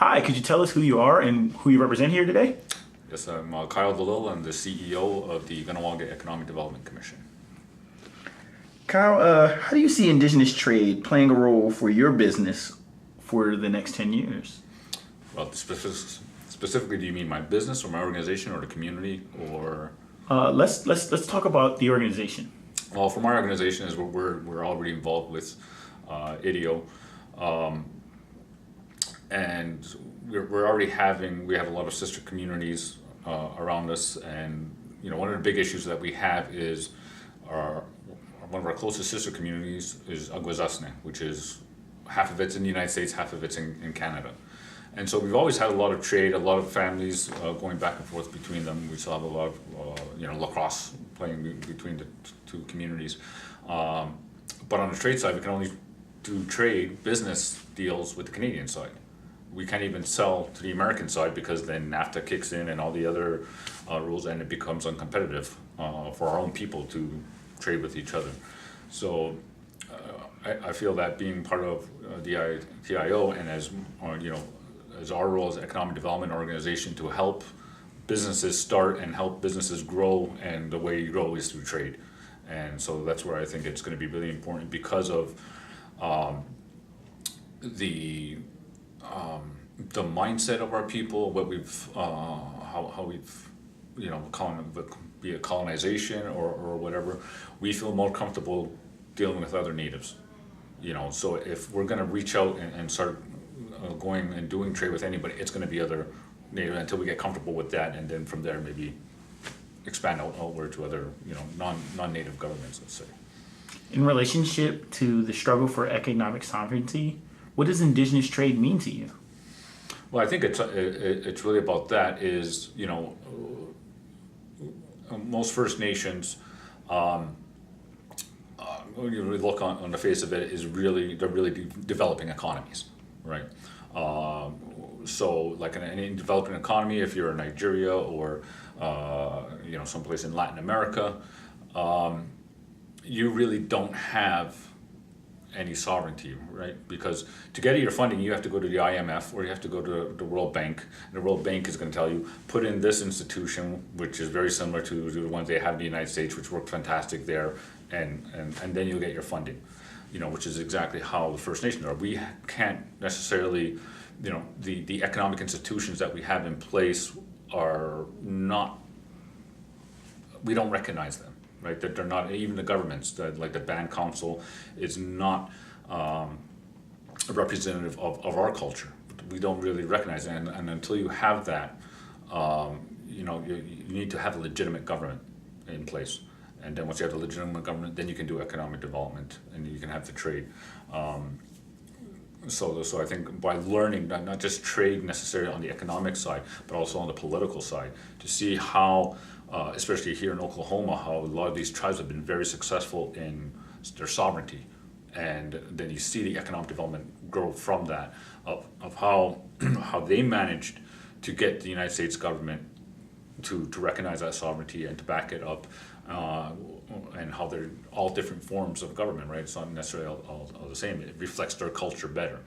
Hi, could you tell us who you are and who you represent here today? Yes, I'm Kyle Delisle. I'm the CEO of the Ganawanga Economic Development Commission. Kyle, how do you see Indigenous trade playing a role for your business for the next 10 years? Well, specifically, do you mean my business or my organization or the community or? Let's talk about the organization. Well, for my organization, is we're already involved with IITIO, and we're already we have a lot of sister communities around us, and one of the big issues that we have is one of our closest sister communities is Aguazasne, which is half of it's in the United States, half of it's in Canada. And so we've always had a lot of trade, a lot of families going back and forth between them. We still have a lot of lacrosse playing between the two communities. But on the trade side, we can only do trade business deals with the Canadian side. We can't even sell to the American side because then NAFTA kicks in and all the other rules, and it becomes uncompetitive for our own people to trade with each other. So I feel that being part of the IITIO and as our role as an economic development organization to help businesses start and help businesses grow, and the way you grow is through trade. And so that's where I think it's going to be really important because of the mindset of our people, what we've how we've be it colonization or whatever. We feel more comfortable dealing with other natives. So if we're going to reach out and start going and doing trade with anybody, it's going to be other native until we get comfortable with that, and then from there maybe expand outward to other non-native governments, let's say. In relationship to the struggle for economic sovereignty, what does Indigenous trade mean to you? Well, I think it's really about that. Is most First Nations, when you really look on the face of it, they're really developing economies, right? So like in any developing economy, if you're in Nigeria or someplace in Latin America, you really don't have any sovereignty, right? Because to get your funding, you have to go to the IMF or you have to go to the World Bank. And the World Bank is going to tell you, put in this institution, which is very similar to the ones they have in the United States, which work fantastic there, and then you'll get your funding, which is exactly how the First Nations are. We can't necessarily, the economic institutions that we have in place are not, we don't recognize them. Right, that they're not, even the governments, like the Band Council, is not a representative of our culture. We don't really recognize it, and until you have that, you need to have a legitimate government in place. And then once you have the legitimate government, then you can do economic development and you can have the trade. So I think by learning not just trade necessarily on the economic side, but also on the political side, to see how, especially here in Oklahoma, how a lot of these tribes have been very successful in their sovereignty, and then you see the economic development grow from that, of how they managed to get the United States government to recognize that sovereignty and to back it up, and how they're all different forms of government, right? It's not necessarily all the same. It reflects their culture better,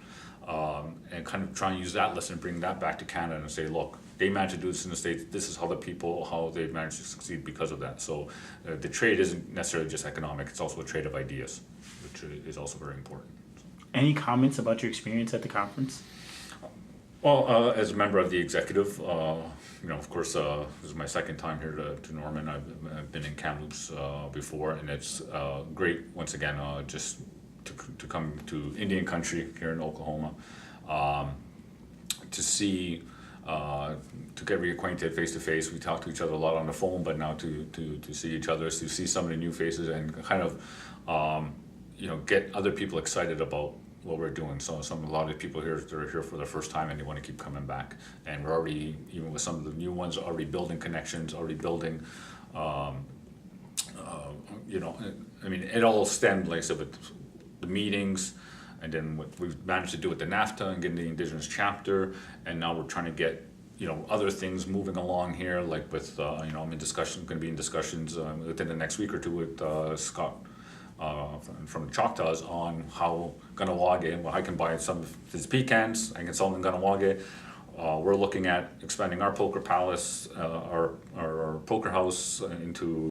and kind of try and use that lesson, bring that back to Canada and say, look, they managed to do this in the States. This is how how they've managed to succeed because of that. So the trade isn't necessarily just economic. It's also a trade of ideas, which is also very important. Any comments about your experience at the conference? Well, as a member of the executive, of course, this is my second time here to Norman. I've been in Kamloops before, and it's great, once again, just to come to Indian country here in Oklahoma, to see, to get reacquainted face to face. We talk to each other a lot on the phone, but now to see each other, to see some of the new faces, and kind of, get other people excited about what we're doing. So a lot of the people here, they're here for the first time and they want to keep coming back. And we're already, even with some of the new ones, already building connections, already building, it all stemmed, like I said, with the meetings, and then what we've managed to do with the NAFTA and getting the Indigenous chapter, and now we're trying to get other things moving along here, like with I'm in discussion, going to be in discussions within the next week or two with Scott from the Choctaws on how Ganawage, well, I can buy some of his pecans, I can sell them in Ganawage. We're looking at expanding our poker palace, our poker house into